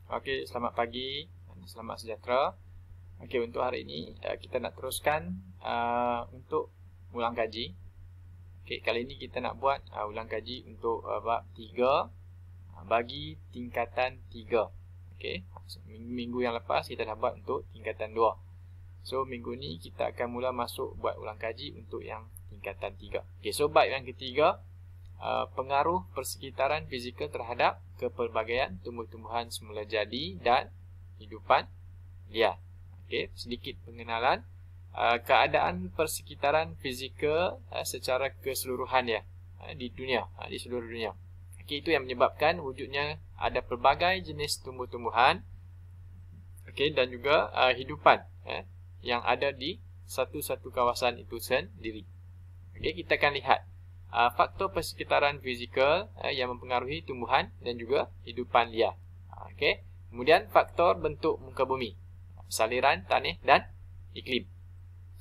Okey, selamat pagi dan selamat sejahtera. Okey, untuk hari ini kita nak teruskan untuk ulang kaji. Okey, kali ini kita nak buat ulang kaji untuk bab 3 bagi tingkatan 3. Okey, minggu yang lepas kita dah buat untuk tingkatan 2. So, minggu ni kita akan mula masuk buat ulang kaji untuk yang tingkatan 3. Okey, so bab yang ketiga, pengaruh persekitaran fizikal terhadap kepelbagaian tumbuh-tumbuhan semula jadi dan hidupan liar. Okey, sedikit pengenalan keadaan persekitaran fizikal secara keseluruhan ya di dunia, di seluruh dunia. Okey, itu yang menyebabkan wujudnya ada pelbagai jenis tumbuh-tumbuhan, okey, dan juga hidupan yang ada di satu-satu kawasan itu sendiri. Okey, kita akan lihat faktor persekitaran fizikal yang mempengaruhi tumbuhan dan juga hidupan liar. Okey. Kemudian faktor bentuk muka bumi, saliran tanah dan iklim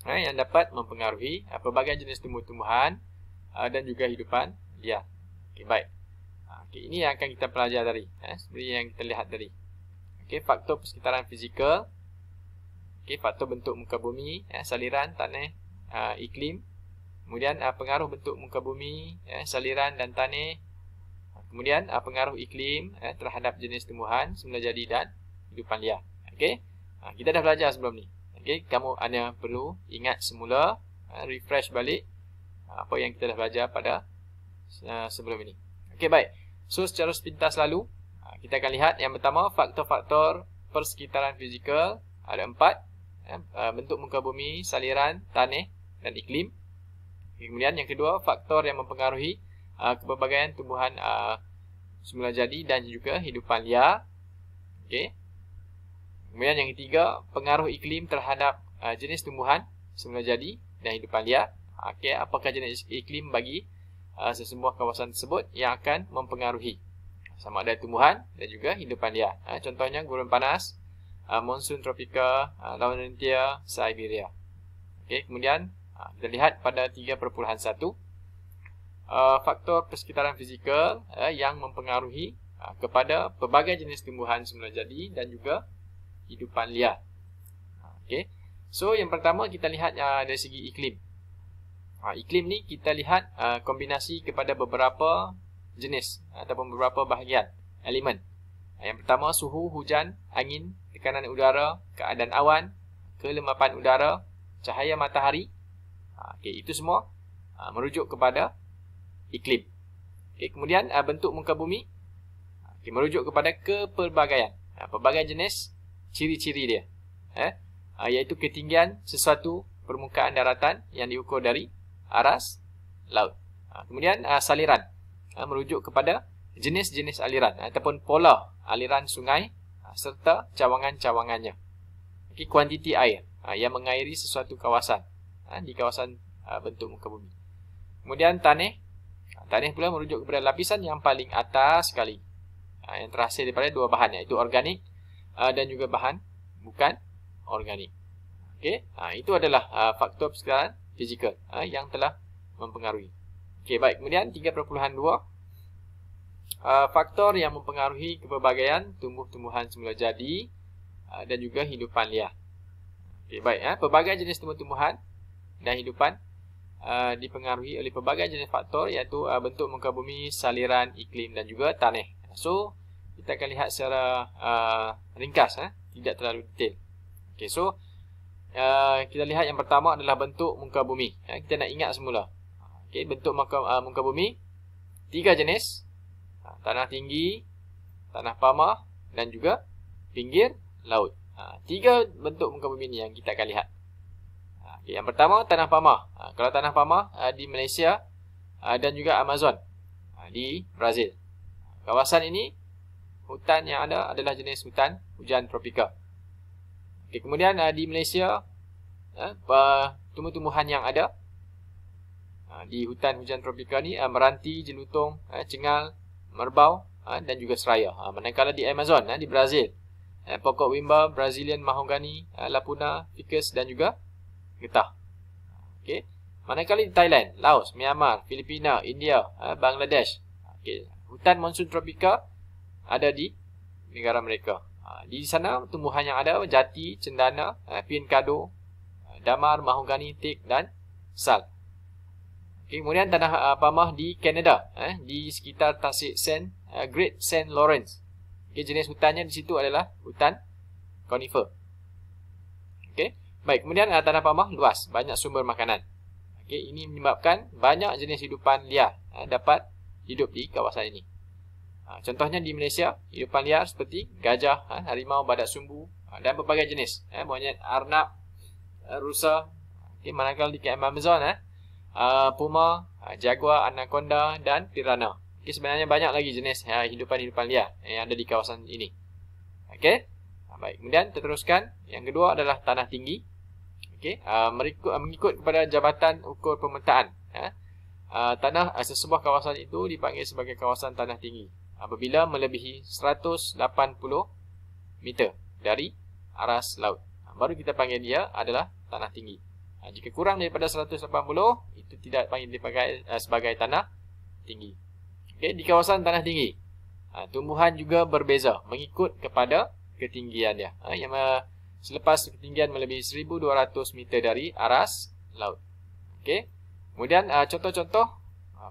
yang dapat mempengaruhi pelbagai jenis tumbuh-tumbuhan dan juga hidupan liar. Okey, baik. Okey, ini yang akan kita pelajari tadi, seperti yang kita lihat tadi. Okey, faktor persekitaran fizikal, okey, faktor bentuk muka bumi, saliran tanah, iklim. Kemudian pengaruh bentuk muka bumi, saliran dan tanah. Kemudian pengaruh iklim terhadap jenis tumbuhan semula jadi dan hidupan liar. Okey. Kita dah belajar sebelum ni. Okey, kamu hanya perlu ingat semula, refresh balik apa yang kita dah belajar pada sebelum ini. Okey, baik. So secara sepintas lalu kita akan lihat yang pertama, faktor-faktor persekitaran fizikal ada 4, bentuk muka bumi, saliran, tanah dan iklim. Kemudian yang kedua, faktor yang mempengaruhi kepelbagaian tumbuhan semula jadi dan juga hidupan liar. Okey. Kemudian yang ketiga, pengaruh iklim terhadap jenis tumbuhan semula jadi dan hidupan liar. Okey, apakah jenis iklim bagi sesebuah kawasan tersebut yang akan mempengaruhi sama ada tumbuhan dan juga hidupan liar. Contohnya gurun panas, monsun tropika, laut lentia, Siberia. Okey, kemudian kita lihat pada 3.1, faktor persekitaran fizikal yang mempengaruhi kepada pelbagai jenis tumbuhan semula jadi dan juga hidupan liar. Okey. So yang pertama kita lihat dari segi iklim. Iklim ni kita lihat kombinasi kepada beberapa jenis ataupun beberapa bahagian elemen. Yang pertama, suhu, hujan, angin, tekanan udara, keadaan awan, kelembapan udara, cahaya matahari. Okey, itu semua merujuk kepada iklim. Okey, kemudian bentuk muka bumi merujuk kepada kepelbagaian. Pelbagai jenis ciri-ciri dia. Iaitu ketinggian sesuatu permukaan daratan yang diukur dari aras laut. Kemudian saliran merujuk kepada jenis-jenis aliran ataupun pola aliran sungai serta cawangan-cawangannya. Okey, kuantiti air yang mengairi sesuatu kawasan di kawasan bentuk muka bumi. Kemudian tanah pula merujuk kepada lapisan yang paling atas sekali yang terhasil daripada dua bahan, iaitu organik dan juga bahan bukan organik. Okey, itu adalah faktor persekitaran fizikal yang telah mempengaruhi. Okey, baik. Kemudian 3.2, faktor yang mempengaruhi kepelbagaian tumbuh-tumbuhan semula jadi dan juga hidupan liar. Okey, baik. Pelbagai jenis tumbuh-tumbuhan dan hidupan dipengaruhi oleh pelbagai jenis faktor, iaitu bentuk muka bumi, saliran, iklim dan juga tanah. So kita akan lihat secara ringkas, tidak terlalu detail. Okey, so kita lihat yang pertama adalah bentuk muka bumi. Kita nak ingat semula. Okey, bentuk muka bumi 3 jenis. Tanah tinggi, tanah pamah dan juga pinggir laut. 3 bentuk muka bumi ni yang kita akan lihat. Yang pertama, tanah pamah. Kalau tanah pamah di Malaysia dan juga Amazon di Brazil. Kawasan ini, hutan yang ada adalah jenis hutan hujan tropika. Okey, kemudian di Malaysia, tumbuh-tumbuhan yang ada di hutan hujan tropika ni meranti, jelutong, cengal, merbau dan juga seraya. Manakala di Amazon di Brazil, pokok wimba, Brazilian mahogany, lapuna, ficus dan juga getah. Okey. Manakala di Thailand, Laos, Myanmar, Filipina, India, Bangladesh. Okey. Hutan monsun tropika ada di negara mereka. Di sana tumbuhan yang ada jati, cendana, pinkado, damar, mahogani, teak dan sal. Kemudian tanah pamah di Kanada, di sekitar tasik Saint Great Saint Lawrence. Jenis hutannya di situ adalah hutan conifer. Baik, kemudian tanah pamah luas, banyak sumber makanan. Ini menyebabkan banyak jenis hidupan liar dapat hidup di kawasan ini. Contohnya di Malaysia, hidupan liar seperti gajah, harimau, badak sumbu dan berbagai jenis, monyet, arnab, rusa. Manakala di Amazon, puma, jaguar, anaconda dan piranha. Sebenarnya banyak lagi jenis hidupan-hidupan liar yang ada di kawasan ini. Baik, kemudian teruskan. Yang kedua adalah tanah tinggi. Mengikut kepada Jabatan Ukur Pemetaan, tanah sesebuah kawasan itu dipanggil sebagai kawasan tanah tinggi apabila melebihi 180 meter dari aras laut. Baru kita panggil dia adalah tanah tinggi. Jika kurang daripada 180, itu tidak dipanggil sebagai tanah tinggi. Di kawasan tanah tinggi, tumbuhan juga berbeza mengikut kepada ketinggian dia. Selepas ketinggian melebihi 1200 meter dari aras laut. Kemudian contoh-contoh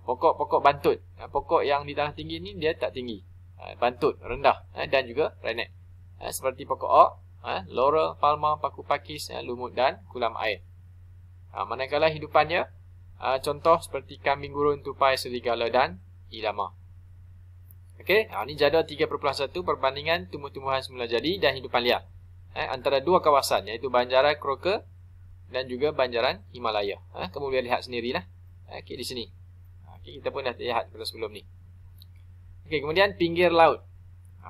pokok-pokok bantut. Pokok yang di tanah tinggi ini dia tak tinggi, bantut, rendah dan juga renek. Seperti pokok oak, laurel, palma, paku pakis, lumut dan kulam air. Manakala hidupannya, contoh seperti kambing gurun, tupai, serigala dan ilama. Ini jadual 3.1 perbandingan tumbuh-tumbuhan semula jadi dan hidupan liar antara dua kawasan, iaitu Banjaran Crocker dan juga Banjaran Himalaya. Kamu boleh lihat sendirilah. Di sini. Kita pun dah lihat pada sebelum ni. Kemudian pinggir laut.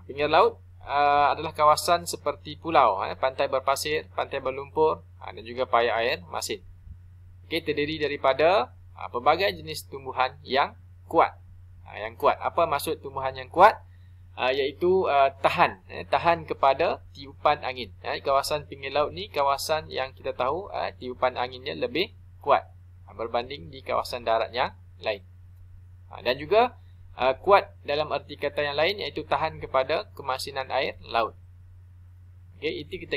Pinggir laut adalah kawasan seperti pulau, pantai berpasir, pantai berlumpur dan juga paya air masin. Terdiri daripada pelbagai jenis tumbuhan yang kuat. Apa maksud tumbuhan yang kuat? Iaitu tahan kepada tiupan angin. Kawasan pinggir laut ni kawasan yang kita tahu tiupan anginnya lebih kuat berbanding di kawasan darat yang lain. Dan juga kuat dalam arti kata yang lain, iaitu tahan kepada kemasinan air laut. Itu kita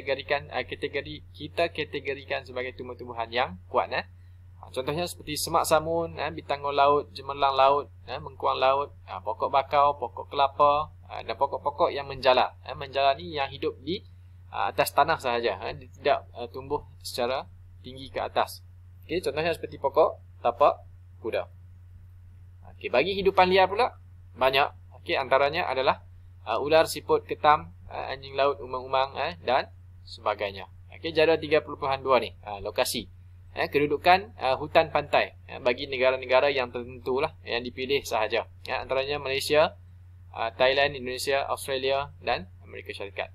kategorikan sebagai tumbuh-tumbuhan yang kuat. Contohnya seperti semak samun, bitangor laut, cemerlang laut, mengkuang laut, pokok bakau, pokok kelapa dan pokok-pokok yang menjala. Menjala ni yang hidup di atas tanah sahaja, dia tidak tumbuh secara tinggi ke atas. Contohnya seperti pokok tapak kuda. Bagi hidupan liar pula banyak. Antaranya adalah ular, siput, ketam, anjing laut, umang-umang dan sebagainya. Jadual 3.2 ni lokasi. Kedudukan hutan pantai bagi negara-negara yang tertentu lah, yang dipilih sahaja. Antaranya Malaysia, Thailand, Indonesia, Australia dan Amerika Syarikat.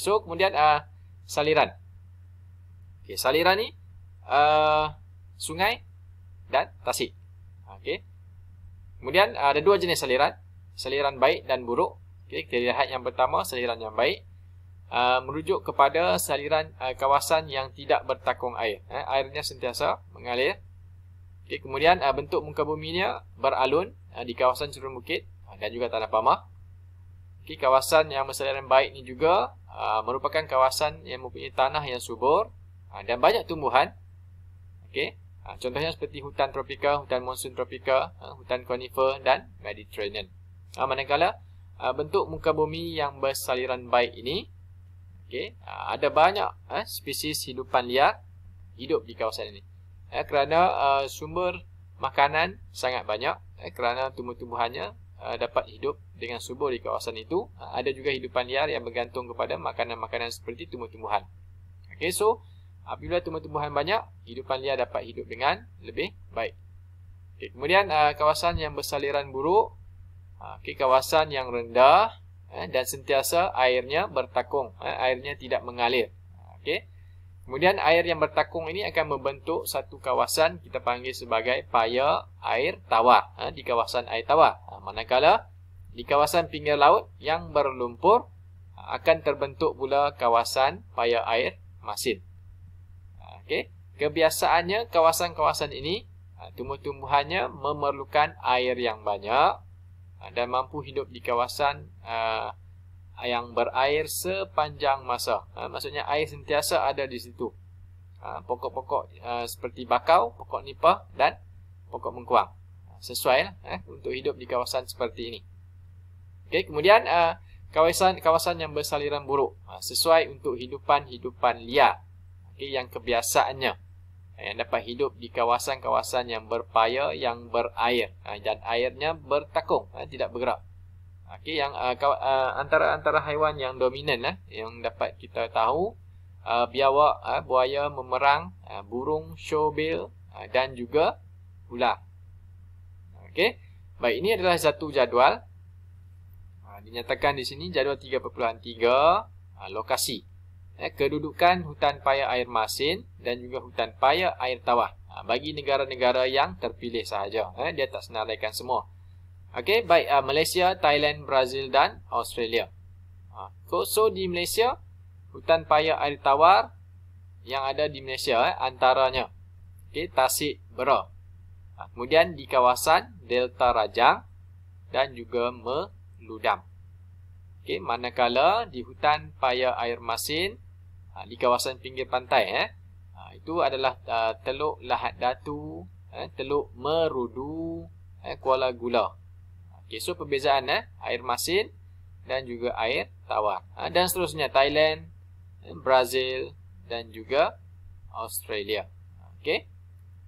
So kemudian saliran. Saliran ni sungai dan tasik. Kemudian ada dua jenis saliran, saliran baik dan buruk. Kita lihat yang pertama, saliran yang baik. Merujuk kepada saliran kawasan yang tidak bertakung air. Airnya sentiasa mengalir. Kemudian bentuk muka buminya beralun di kawasan cerun bukit dan juga tanah pamah. Kawasan yang bersaliran baik ini juga merupakan kawasan yang mempunyai tanah yang subur dan banyak tumbuhan. Contohnya seperti hutan tropika, hutan monsun tropika, hutan conifer dan Mediterranean. Manakala bentuk muka bumi yang bersaliran baik ini, ada banyak spesies hidupan liar hidup di kawasan ini. Kerana sumber makanan sangat banyak, kerana tumbuh-tumbuhannya dapat hidup dengan subur di kawasan itu. Ada juga hidupan liar yang bergantung kepada makanan-makanan seperti tumbuh-tumbuhan. So apabila tumbuh-tumbuhan banyak, hidupan liar dapat hidup dengan lebih baik. Kemudian kawasan yang bersaliran buruk, kawasan yang rendah dan sentiasa airnya bertakung, airnya tidak mengalir. Kemudian air yang bertakung ini akan membentuk satu kawasan kita panggil sebagai paya air tawar, di kawasan air tawar. Manakala di kawasan pinggir laut yang berlumpur akan terbentuk pula kawasan paya air masin. Kebiasaannya kawasan-kawasan ini tumbuh-tumbuhannya memerlukan air yang banyak dan mampu hidup di kawasan yang berair sepanjang masa. Maksudnya air sentiasa ada di situ. Pokok-pokok seperti bakau, pokok nipah dan pokok mengkuang. Sesuai untuk hidup di kawasan seperti ini. Okey, kemudian kawasan yang bersaliran buruk. Sesuai untuk hidupan liar. Okey, yang kebiasaannya. Yang dapat hidup di kawasan-kawasan yang berpaya, yang berair. Dan airnya bertakung, tidak bergerak. Okey, yang antara haiwan yang dominan yang dapat kita tahu, biawak, buaya memerang, burung showbill dan juga ular. Okey, baik, ini adalah satu jadual. Dinyatakan di sini jadual 3.3, lokasi. Kedudukan hutan paya air masin dan juga hutan paya air tawar. Bagi negara-negara yang terpilih sahaja. Dia tak senaraikan semua. Okey, baik, Malaysia, Thailand, Brazil dan Australia. So di Malaysia, hutan paya air tawar yang ada di Malaysia antaranya Tasik Bera. Kemudian di kawasan Delta Rajang dan juga Meludam. Okey, manakala di hutan paya air masin di kawasan pinggir pantai itu adalah Teluk Lahad Datu, Teluk Merudu, Kuala Gula. Okey, so perbezaan air masin dan juga air tawar. Dan seterusnya Thailand, Brazil dan juga Australia. Okey.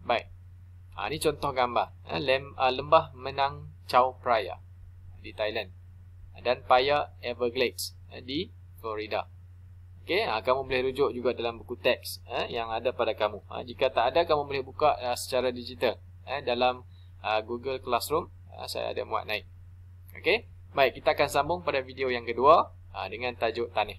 Baik. Ini contoh gambar. Lembah Menang Chao Phraya di Thailand dan paya Everglades di Florida. Okey, kamu boleh rujuk juga dalam buku teks yang ada pada kamu. Jika tak ada, kamu boleh buka secara digital dalam Google Classroom. Saya ada muat naik. Okey, baik, kita akan sambung pada video yang kedua dengan tajuk tanah.